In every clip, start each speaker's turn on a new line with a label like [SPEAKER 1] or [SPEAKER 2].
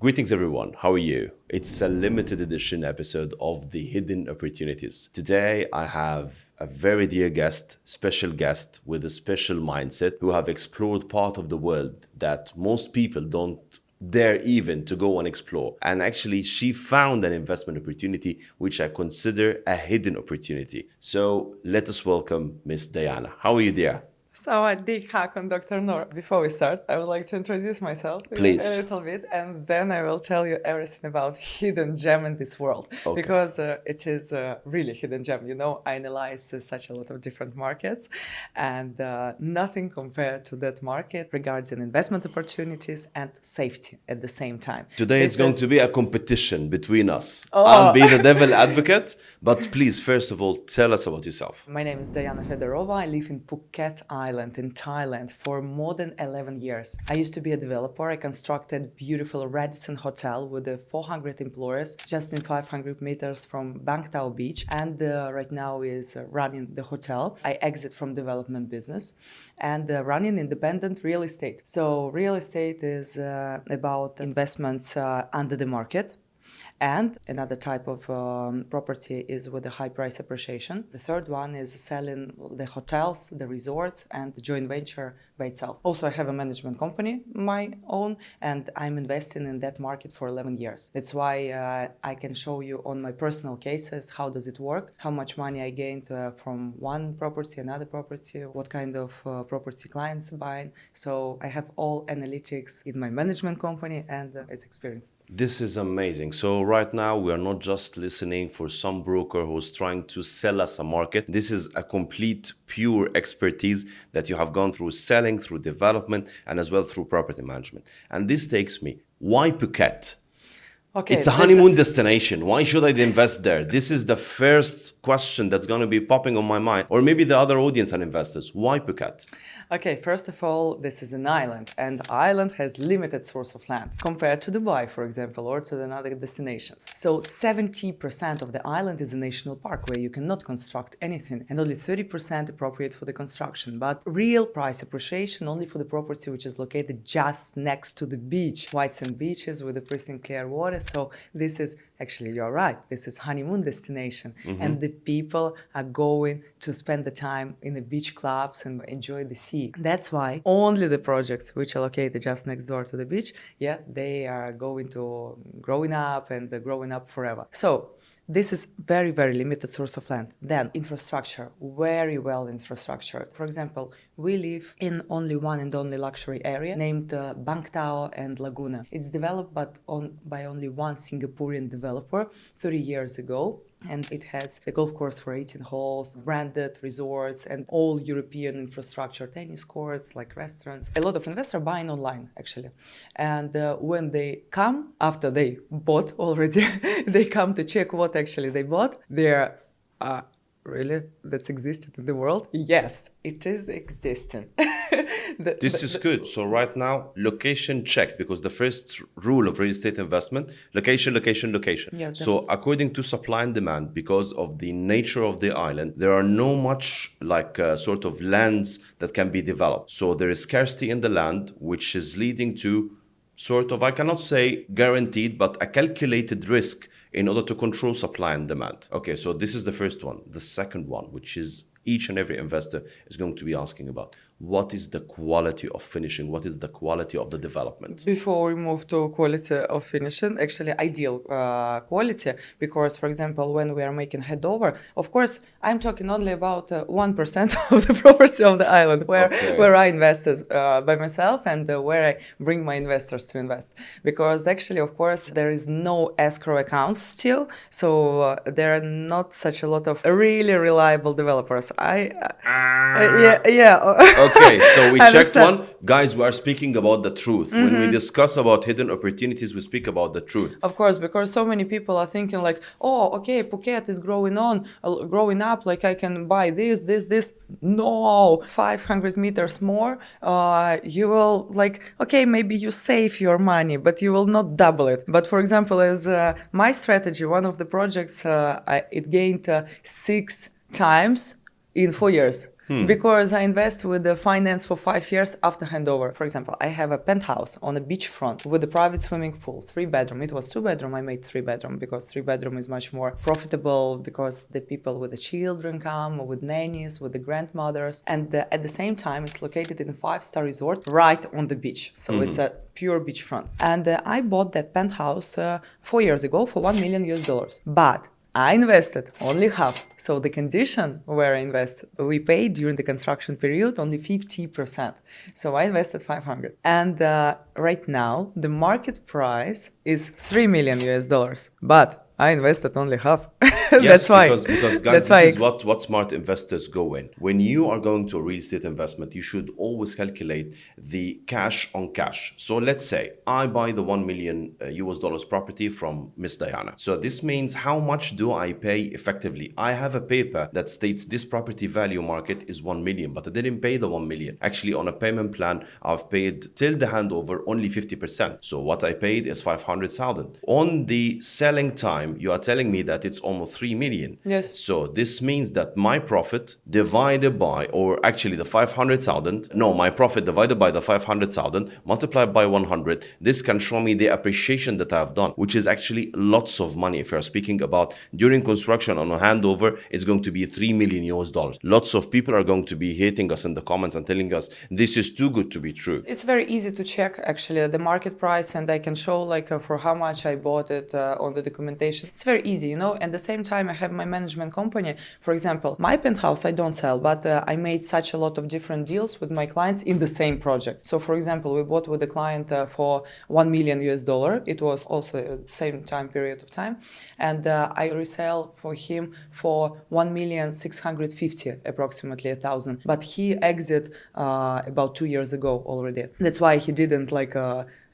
[SPEAKER 1] Greetings, everyone. How are you? It's a limited edition episode of the Hidden Opportunities. Today, I have a very dear guest, special guest with a special mindset who have explored part of the world that most people don't dare even to go and explore. And actually, she found an investment opportunity which I consider a hidden opportunity. So let us welcome Miss Diana. How are you, dear?
[SPEAKER 2] Sawadee Hakon, Dr. Nour. Before we start, I would like to introduce myself a
[SPEAKER 1] Please.
[SPEAKER 2] little bit, and then I will tell you everything about hidden gem in this world,
[SPEAKER 1] Okay.
[SPEAKER 2] because it is a really hidden gem. You know, I analyze such a lot of different markets, and nothing compared to that market regarding investment opportunities and safety at the same time.
[SPEAKER 1] Today
[SPEAKER 2] This
[SPEAKER 1] it's going
[SPEAKER 2] is-
[SPEAKER 1] to be a competition between us.
[SPEAKER 2] Oh.
[SPEAKER 1] I'll be the devil advocate, but please, first of all, tell us about yourself.
[SPEAKER 2] My name is Diana Fedorova. I live in Phuket Island in Thailand for more than 11 years. I used to be a developer. I constructed beautiful Radisson Hotel with 400 employees just in 500 meters from Bang Tao Beach, and right now is running the hotel. I exit from development business and running independent real estate. So real estate is about investments under the market. And another type of property is with a high price appreciation. The third one is selling the hotels, the resorts, and the joint venture by itself. Also, I have a management company, my own, and I'm investing in that market for 11 years. That's why I can show you on my personal cases how does it work, how much money I gained from one property, another property, what kind of property clients buying. So I have all analytics in my management company, and it's experienced.
[SPEAKER 1] This is amazing. So right now we are not just listening for some broker who's trying to sell us a market. This is a complete pure expertise that you have gone through selling, through development, and as well through property management. And this takes me, why Phuket?
[SPEAKER 2] Okay,
[SPEAKER 1] It's a
[SPEAKER 2] this
[SPEAKER 1] honeymoon
[SPEAKER 2] is-
[SPEAKER 1] destination. Why should I invest there? This is the first question that's going to be popping on my mind. Or maybe the other audience and investors. Why Phuket?
[SPEAKER 2] Okay, first of all, this is an island, and the island has limited source of land compared to Dubai, for example, or to the other destinations. So 70% of the island is a national park where you cannot construct anything, and only 30% appropriate for the construction. But real price appreciation only for the property which is located just next to the beach, white sand beaches with the pristine clear water. So this is actually, you're right, this is honeymoon destination, and the people are going to spend the time in the beach clubs and enjoy the sea. That's why only the projects which are located just next door to the beach, they are going to growing up forever. So this is very, very limited source of land. Then infrastructure, very well infrastructured. For example, we live in only one and only luxury area named Bang Tao and Laguna. It's developed by only one Singaporean developer 30 years ago. And it has a golf course for 18 holes, branded resorts, and all European infrastructure, tennis courts, like restaurants. A lot of investors buying online, actually. And when they come, after they bought already, they come to check what actually they bought. They're really, that's existed in the world? Yes, it is existing.
[SPEAKER 1] This is good. So right now, location checked, because the first rule of real estate investment, location, location, location.
[SPEAKER 2] Yes,
[SPEAKER 1] So according to supply and demand, because of the nature of the island, there are no much sort of lands that can be developed. So there is scarcity in the land, which is leading to sort of, I cannot say guaranteed, but a calculated risk in order to control supply and demand. Okay, so this is the first one. The second one, which is each and every investor is going to be asking about, what is the quality of finishing? What is the quality of the development?
[SPEAKER 2] Before we move to quality of finishing, actually ideal quality, because, for example, when we are making headover, of course, I'm talking only about 1% of the property of the island where I invest by myself and where I bring my investors to invest. Because actually, of course, there is no escrow accounts still, so there are not such a lot of really reliable developers.
[SPEAKER 1] Okay, so we checked
[SPEAKER 2] Understand.
[SPEAKER 1] one. Guys, we are speaking about the truth. When we discuss about hidden opportunities, we speak about the truth.
[SPEAKER 2] Of course, because so many people are thinking like, oh, okay, Phuket is growing up, like I can buy this. No, 500 meters more, you will okay, maybe you save your money, but you will not double it. But for example, as my strategy, one of the projects, it gained 6 times in 4 years. Because I invest with the finance for 5 years after handover. For example, I have a penthouse on a beachfront with a private swimming pool, 3-bedroom. It was 2-bedroom. I made 3-bedroom because 3-bedroom is much more profitable because the people with the children come, with nannies, with the grandmothers. And at the same time, it's located in a 5-star resort right on the beach. So it's a pure beachfront. And I bought that penthouse 4 years ago for $1 million US. But I invested only half. So the condition where I invested, we paid during the construction period only 50%. So I invested 500. And right now, the market price is $3 million US. But I invested only half.
[SPEAKER 1] Yes,
[SPEAKER 2] That's why.
[SPEAKER 1] because guys, this is what smart investors go in. When you are going to a real estate investment, you should always calculate the cash on cash. So let's say I buy the $1 million US property from Miss Diana. So this means how much do I pay effectively? I have a paper that states this property value market is 1 million, but I didn't pay the 1 million. Actually, on a payment plan, I've paid till the handover only 50%. So what I paid is 500,000. On the selling time, you are telling me that it's almost 3 million.
[SPEAKER 2] Yes.
[SPEAKER 1] So this means that my profit divided by, or actually the 500,000, no, my profit divided by the 500,000 multiplied by 100, this can show me the appreciation that I've done, which is actually lots of money. If you're speaking about during construction on a handover, it's going to be 3 million US dollars. Lots of people are going to be hating us in the comments and telling us this is too good to be true.
[SPEAKER 2] It's very easy to check actually the market price, and I can show like for how much I bought it on the documentation. It's very easy, you know. At the same time, I have my management company. For example, my penthouse I don't sell, but I made such a lot of different deals with my clients in the same project. So for example, we bought with a client for $1 million US. It was also the same time period of time, and I resell for him for 1,650,000 approximately 1,000. But he exit about 2 years ago already. That's why he didn't like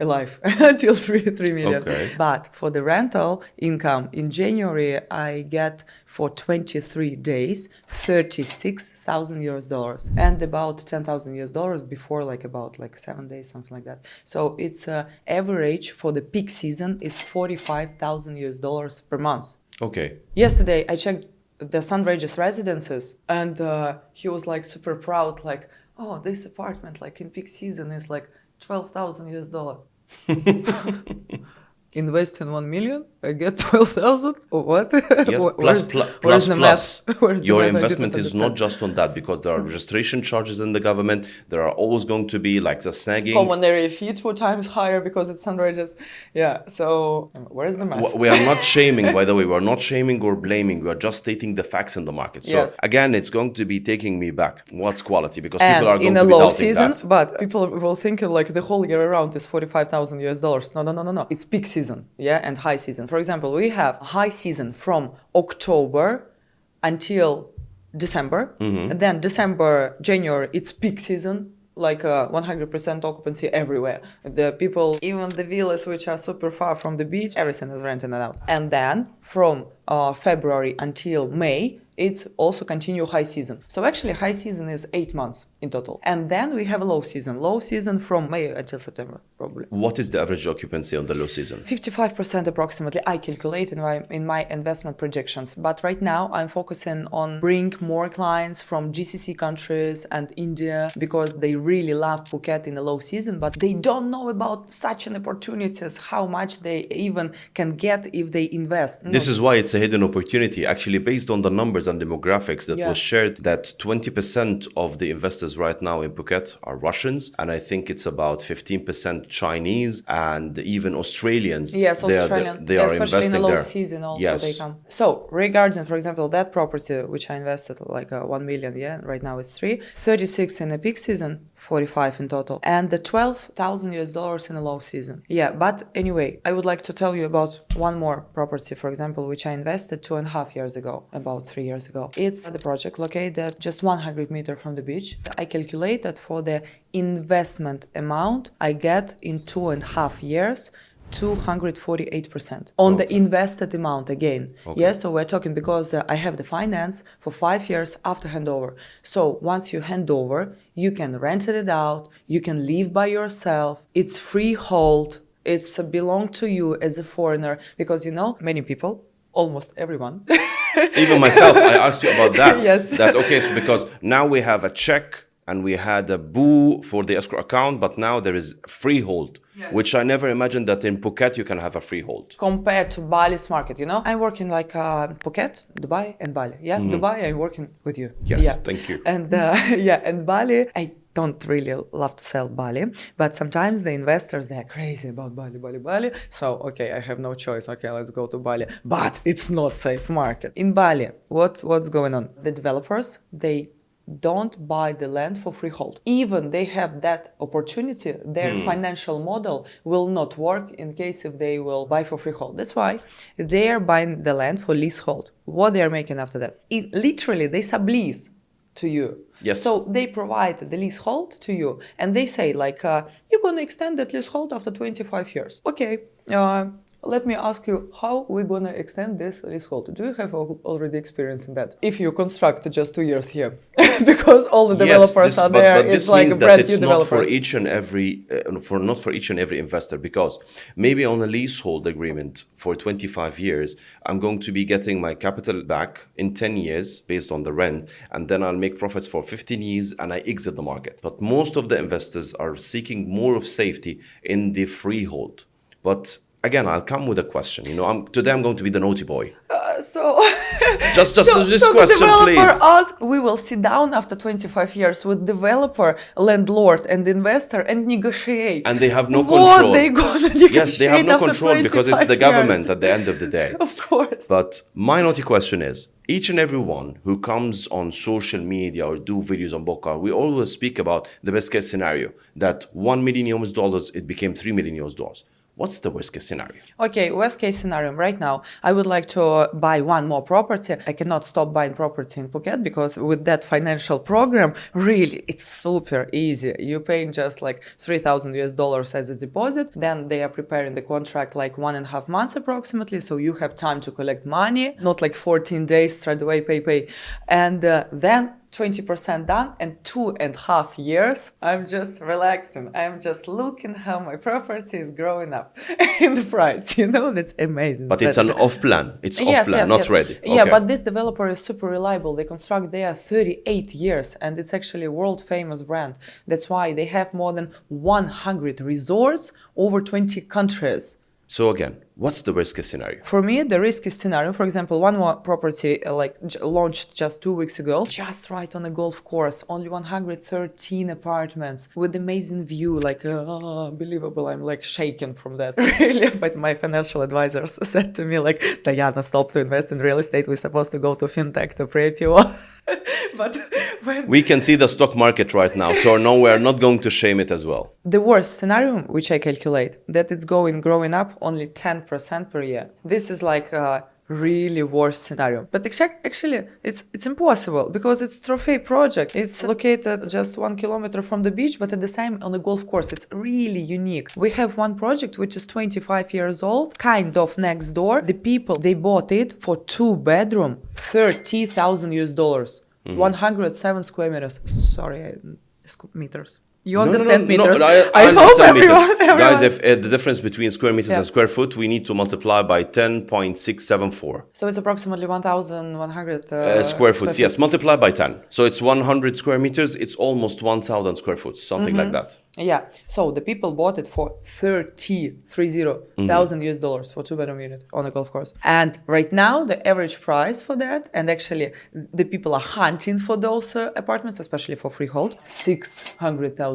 [SPEAKER 2] alive until 3 million.
[SPEAKER 1] Okay.
[SPEAKER 2] But for the rental income in January, I get for 23 days 36,000 US dollars, and about 10,000 US dollars before about 7 days, something like that. So it's average for the peak season is 45,000 US dollars per month.
[SPEAKER 1] Okay.
[SPEAKER 2] Yesterday I checked the Sunrage's residences, and he was like super proud, like, oh, this apartment like in peak season is like 12,000 US dollar. Invest in 1 million, I get 12,000 or what?
[SPEAKER 1] Yes, plus. Your
[SPEAKER 2] math?
[SPEAKER 1] investment is not just on that, because there are registration charges in the government. There are always going to be like the snagging.
[SPEAKER 2] Common area fee 2 times higher because it's Sunrage's. Yeah, so where's the math?
[SPEAKER 1] We are not shaming, by the way. We are not shaming or blaming. We are just stating the facts in the market. So
[SPEAKER 2] yes.
[SPEAKER 1] Again, it's going to be taking me back. What's quality? Because
[SPEAKER 2] and
[SPEAKER 1] people are going
[SPEAKER 2] in
[SPEAKER 1] to
[SPEAKER 2] a
[SPEAKER 1] be
[SPEAKER 2] low
[SPEAKER 1] doubting
[SPEAKER 2] season,
[SPEAKER 1] that.
[SPEAKER 2] but people will think like the whole year around is 45,000 US dollars. No. It's peak season, yeah, and high season. For example, we have high season from October until December, and then December, January, it's peak season, like 100% occupancy everywhere. The people, even the villas which are super far from the beach, everything is rented out. And then from February until May, it's also continue high season. So actually high season is 8 months in total. And then we have a low season. Low season from May until September, probably.
[SPEAKER 1] What is the average occupancy on the low season?
[SPEAKER 2] 55% approximately, I calculate in my investment projections. But right now I'm focusing on bring more clients from GCC countries and India, because they really love Phuket in the low season, but they don't know about such an opportunities, how much they even can get if they invest.
[SPEAKER 1] This is why it's a hidden opportunity. Actually, based on the numbers and demographics that was shared, that 20% of the investors right now in Phuket are Russians, and I think it's about 15% Chinese and even Australians.
[SPEAKER 2] Yes, Australian.
[SPEAKER 1] They are
[SPEAKER 2] especially
[SPEAKER 1] investing
[SPEAKER 2] in the low
[SPEAKER 1] there.
[SPEAKER 2] season also
[SPEAKER 1] Yes.
[SPEAKER 2] they come. So regarding, for example, that property which I invested like 1 million, yeah, right now it's 36 in the peak season, 45 in total, and the 12,000 US dollars in a low season. Yeah, but anyway, I would like to tell you about one more property, for example, which I invested 2.5 years ago, about 3 years ago. It's the project located just 100 meters from the beach. I calculated for the investment amount I get in 2.5 years, 248% on the invested amount again.
[SPEAKER 1] Okay.
[SPEAKER 2] Yes, so we're talking because I have the finance for 5 years after handover. So once you hand over, you can rent it out, you can live by yourself. It's freehold. It's belong to you as a foreigner, because you know many people, almost everyone
[SPEAKER 1] Even myself, I asked you about that.
[SPEAKER 2] Yes.
[SPEAKER 1] That, okay, so because now we have a check and we had a boo for the escrow account, but now there is freehold, which I never imagined that in Phuket you can have a freehold.
[SPEAKER 2] Compared to Bali's market, I'm working like Phuket, Dubai, and Bali. Yeah, Dubai, I'm working with you.
[SPEAKER 1] Yes,
[SPEAKER 2] yeah.
[SPEAKER 1] thank you.
[SPEAKER 2] And and Bali, I don't really love to sell Bali, but sometimes the investors, they're crazy about Bali. So, okay, I have no choice. Okay, let's go to Bali. But it's not safe market. In Bali, what's going on? The developers, they don't buy the land for freehold. Even they have that opportunity, their financial model will not work in case if they will buy for freehold. That's why they are buying the land for leasehold. What they are making after that? Literally, they sublease to you.
[SPEAKER 1] Yes.
[SPEAKER 2] So they provide the leasehold to you, and they say like, you're going to extend that leasehold after 25 years. Okay. Let me ask you, how we're going to extend this leasehold? Do you have already experience in that? If you construct just 2 years here, because all the developers are there,
[SPEAKER 1] but
[SPEAKER 2] it's
[SPEAKER 1] this
[SPEAKER 2] like
[SPEAKER 1] means
[SPEAKER 2] brand
[SPEAKER 1] that
[SPEAKER 2] new
[SPEAKER 1] it's not
[SPEAKER 2] developers.
[SPEAKER 1] for each and every, not for each and every investor, because maybe on a leasehold agreement for 25 years, I'm going to be getting my capital back in 10 years based on the rent, and then I'll make profits for 15 years and I exit the market. But most of the investors are seeking more of safety in the freehold. But again, I'll come with a question. Today I'm going to be the naughty boy. Just this question,
[SPEAKER 2] the developer
[SPEAKER 1] please.
[SPEAKER 2] asked, we will sit down after 25 years with developer, landlord, and investor and negotiate.
[SPEAKER 1] And they have no
[SPEAKER 2] what
[SPEAKER 1] control.
[SPEAKER 2] They gonna negotiate
[SPEAKER 1] Yes, they have no
[SPEAKER 2] after
[SPEAKER 1] control because it's
[SPEAKER 2] 25
[SPEAKER 1] the government
[SPEAKER 2] years.
[SPEAKER 1] at the end of the day.
[SPEAKER 2] Of course.
[SPEAKER 1] But my naughty question is, each and every one who comes on social media or do videos on Boca, we always speak about the best case scenario, that $1 million, it became $3 million. What's the worst case scenario?
[SPEAKER 2] Okay, worst case scenario. Right now, I would like to buy one more property. I cannot stop buying property in Phuket because with that financial program, really, it's super easy. You're paying just like $3,000 as a deposit. Then they are preparing the contract like 1.5 months approximately. So you have time to collect money, not like 14 days straight away, pay. And then 20% done, and 2.5 years, I'm just relaxing. I'm just looking how my property is growing up in the price. That's amazing.
[SPEAKER 1] But
[SPEAKER 2] strategy.
[SPEAKER 1] it's an off plan. It's off
[SPEAKER 2] Yes,
[SPEAKER 1] plan,
[SPEAKER 2] yes,
[SPEAKER 1] not
[SPEAKER 2] yes.
[SPEAKER 1] ready.
[SPEAKER 2] Yeah,
[SPEAKER 1] Okay.
[SPEAKER 2] but this developer is super reliable. They construct there 38 years, and it's actually a world famous brand. That's why they have more than 100 resorts over 20 countries.
[SPEAKER 1] So again, what's the worst case scenario?
[SPEAKER 2] For me, the risky scenario, for example, one more property launched just 2 weeks ago, just right on a golf course, only 113 apartments with amazing view, like unbelievable. I'm like shaken from that. Really, but my financial advisors said to me like, Diana, stop to invest in real estate. We're supposed to go to fintech to pre-IPO. But
[SPEAKER 1] we can see the stock market right now, so no, we're not going to shame it as well.
[SPEAKER 2] The worst scenario, which I calculate, that it's growing up only 10% per year. This is like a really worst scenario. But actually, it's impossible because it's trophy project. It's located just 1 kilometer from the beach, but at the same on a golf course. It's really unique. We have one project which is 25 years old, kind of next door. The people, they bought it for 2-bedroom, $30,000. 107 square meters. Sorry, meters. You understand meters?
[SPEAKER 1] I
[SPEAKER 2] hope
[SPEAKER 1] understand meters.
[SPEAKER 2] everyone.
[SPEAKER 1] Guys, if the difference between square meters and square foot, we need to multiply by 10.674.
[SPEAKER 2] So it's approximately 1,100
[SPEAKER 1] square foot. Yes, multiply by 10. So it's 100 square meters. It's almost 1,000 square foot, something like that.
[SPEAKER 2] Yeah. So the people bought it for $30,000 for 2-bedroom unit on a golf course. And right now, the average price for that, and actually the people are hunting for those apartments, especially for freehold, $600,000.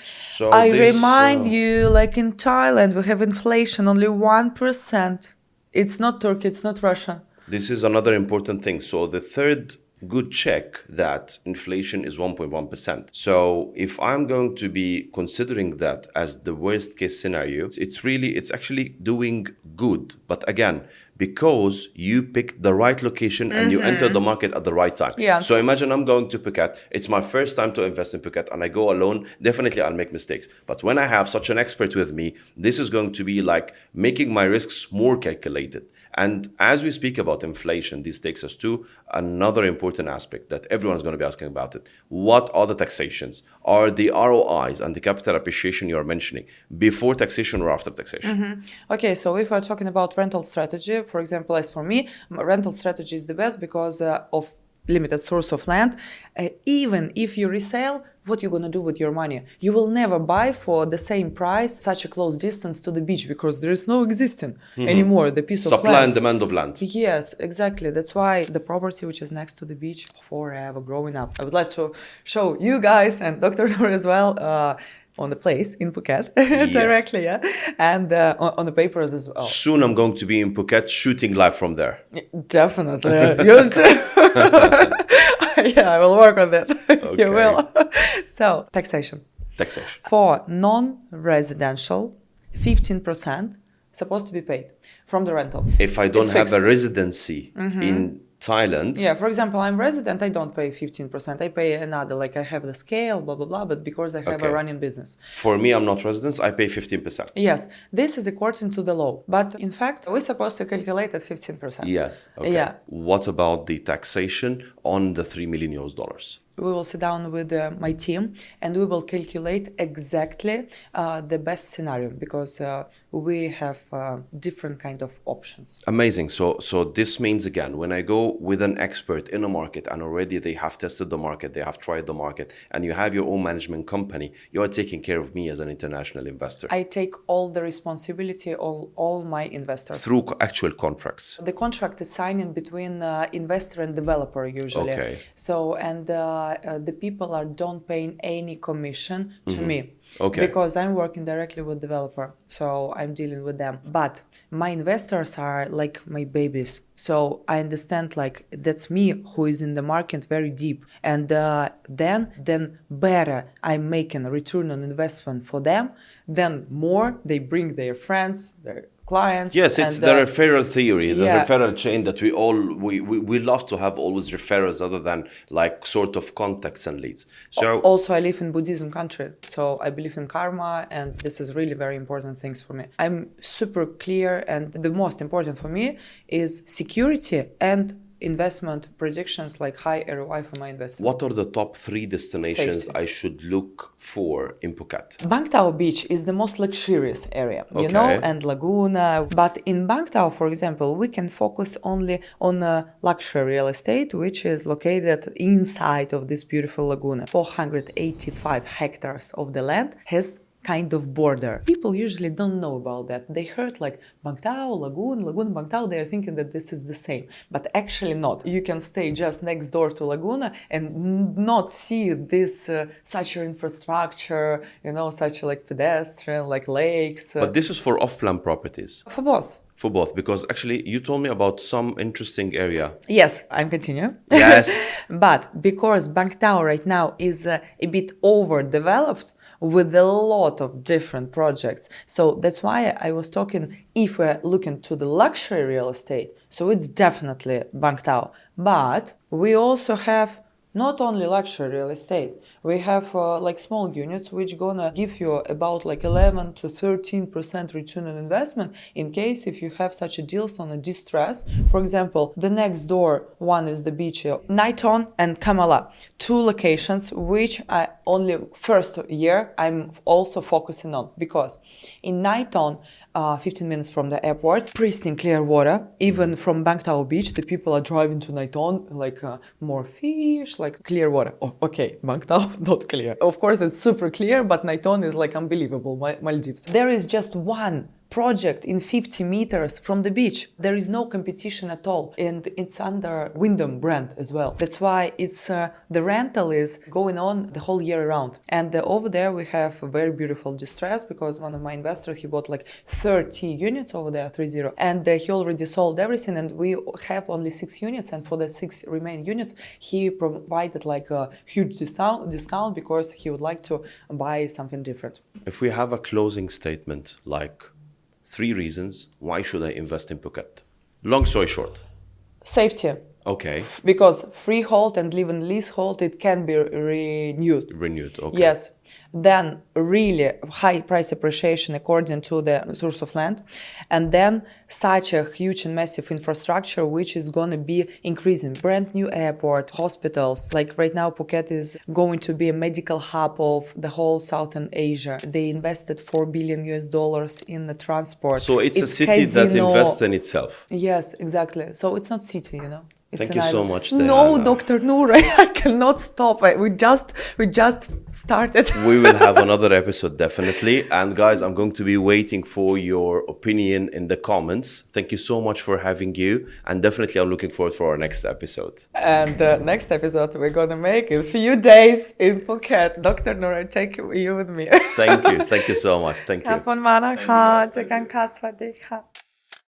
[SPEAKER 1] So
[SPEAKER 2] I remind you, like in Thailand, we have inflation only 1%. It's not Turkey, it's not Russia.
[SPEAKER 1] This is another important thing. So the third good check that inflation is 1.1%. So if I'm going to be considering that as the worst case scenario, it's actually doing good. But again, because you picked the right location and you entered the market at the right time.
[SPEAKER 2] Yeah.
[SPEAKER 1] So imagine I'm going to Phuket. It's my first time to invest in Phuket and I go alone. Definitely I'll make mistakes. But when I have such an expert with me, this is going to be like making my risks more calculated. And as we speak about inflation, this takes us to another important aspect that everyone's going to be asking about it. What are the taxations? Are the ROIs and the capital appreciation you're mentioning before taxation or after taxation?
[SPEAKER 2] Okay, so if we're talking about rental strategy, For example, as for me, rental strategy is the best because of limited source of land. Even if you resell, what you're gonna do with your money? You will never buy for the same price such a close distance to the beach because there is no existing anymore the piece of land.
[SPEAKER 1] Supply and demand of land.
[SPEAKER 2] Yes, exactly. That's why the property which is next to the beach forever growing up. I would like to show you guys and Dr. Nour as well on the place in Phuket directly, yeah, and on the papers as well.
[SPEAKER 1] Soon I'm going to be in Phuket shooting live from there.
[SPEAKER 2] Definitely. Yeah, I will work on that. You will. So, taxation.
[SPEAKER 1] Taxation.
[SPEAKER 2] For non-residential, 15% supposed to be paid from the rental.
[SPEAKER 1] If I don't
[SPEAKER 2] It's
[SPEAKER 1] have
[SPEAKER 2] fixed.
[SPEAKER 1] a residency in Thailand,
[SPEAKER 2] Yeah, for example, I'm resident, I don't pay 15%. I pay another, like I have the scale, blah, blah, blah, but because I have a running business.
[SPEAKER 1] for me, I'm not resident, I pay 15%.
[SPEAKER 2] Yes, this is according to the law. But in fact, we're supposed to calculate at 15%.
[SPEAKER 1] Yes. Okay.
[SPEAKER 2] Yeah.
[SPEAKER 1] What about the taxation on the $3 million?
[SPEAKER 2] We will sit down with my team and we will calculate exactly the best scenario because we have different kind of options.
[SPEAKER 1] Amazing. So this means, again, when I go with an expert in a market and already they have tested the market, they have tried the market, and you have your own management company, you are taking care of me as an international investor.
[SPEAKER 2] I take all the responsibility of all my investors.
[SPEAKER 1] Through actual contracts.
[SPEAKER 2] The contract is signed between investor and developer usually.
[SPEAKER 1] Okay.
[SPEAKER 2] So, and the people don't paying any commission to me.
[SPEAKER 1] Okay.
[SPEAKER 2] Because I'm working directly with developer, so I'm dealing with them. But my investors are like my babies. So I understand like that's me who is in the market very deep. And then better I'm making a return on investment for them, then more they bring their friends, their clients.
[SPEAKER 1] Yes, it's the referral theory, the
[SPEAKER 2] yeah.
[SPEAKER 1] referral chain that we love to have always referrals other than like sort of contacts and leads. So
[SPEAKER 2] also I live in Buddhism country, so I believe in karma, and this is really very important things for me. I'm super clear, and the most important for me is security and investment predictions, like high ROI for my investment.
[SPEAKER 1] what are the top 3 destinations
[SPEAKER 2] Safety.
[SPEAKER 1] I should look for in Phuket?
[SPEAKER 2] Bang Tao Beach is the most luxurious area, you
[SPEAKER 1] Okay.
[SPEAKER 2] know, and Laguna. But in Bang Tao, for example, we can focus only on luxury real estate, which is located inside of this beautiful Laguna. 485 hectares of the land has kind of border. People usually don't know about that. They heard like Bang Tao, Lagoon, Bang Tao. They are thinking that this is the same, but actually not. You can stay just next door to Laguna and not see this such infrastructure, you know, such like pedestrian, like lakes.
[SPEAKER 1] But this is for off-plan properties.
[SPEAKER 2] For both.
[SPEAKER 1] For both, because actually you told me about some interesting area.
[SPEAKER 2] Yes, I'm continuing.
[SPEAKER 1] Yes.
[SPEAKER 2] But because Bang Tao right now is a bit overdeveloped with a lot of different projects. So that's why I was talking, if we're looking to the luxury real estate, so it's definitely Bang Tao. But we also have not only luxury real estate, we have like small units which gonna give you about like 11 to 13% return on investment in case if you have such a deals on a distress. For example, the next door one is the beach, Naiton and Kamala, 2 locations which I only first year I'm also focusing on, because in Naiton, 15 minutes from the airport, pristine clear water. Even from Bang Tao Beach, the people are driving to Naiton, like more fish, like clear water. Oh, okay, Bang Tao, not clear. Of course, it's super clear, but Naiton is like unbelievable, Maldives. There is just one project in 50 meters from the beach. There is no competition at all, and it's under Wyndham brand as well. That's why it's the rental is going on the whole year around. And over there we have a very beautiful distress, because one of my investors, he bought like 30 units over there, 30, and he already sold everything, and we have only 6 units, and for the 6 remaining units he provided like a huge discount because he would like to buy something different.
[SPEAKER 1] If we have a closing statement like 3 reasons why should I invest in Phuket? Long story short.
[SPEAKER 2] Safety.
[SPEAKER 1] Okay.
[SPEAKER 2] Because freehold and even leasehold, it can be renewed.
[SPEAKER 1] Renewed. Okay.
[SPEAKER 2] Yes. Then really high price appreciation according to the source of land. And then such a huge and massive infrastructure which is going to be increasing. Brand new airport, hospitals. Like right now Phuket is going to be a medical hub of the whole Southern Asia. They invested $4 billion US in the transport.
[SPEAKER 1] So it's a city that
[SPEAKER 2] casino.
[SPEAKER 1] invests in itself.
[SPEAKER 2] Yes, exactly. So it's not city, you know. It's
[SPEAKER 1] Thank
[SPEAKER 2] an
[SPEAKER 1] you so
[SPEAKER 2] island.
[SPEAKER 1] much,
[SPEAKER 2] No,
[SPEAKER 1] Diana.
[SPEAKER 2] Dr. Nour, I cannot stop. We just started.
[SPEAKER 1] We will have another episode definitely. And guys, I'm going to be waiting for your opinion in the comments. Thank you so much for having you. And definitely I'm looking forward for our next episode.
[SPEAKER 2] And the next episode we're gonna make in a few days in Phuket. Dr. Nour, I take you with me.
[SPEAKER 1] Thank you. Thank you so much. Thank you.
[SPEAKER 2] ขอบคุณมากนะคะเจอกันค่ะสวัสดีค่ะ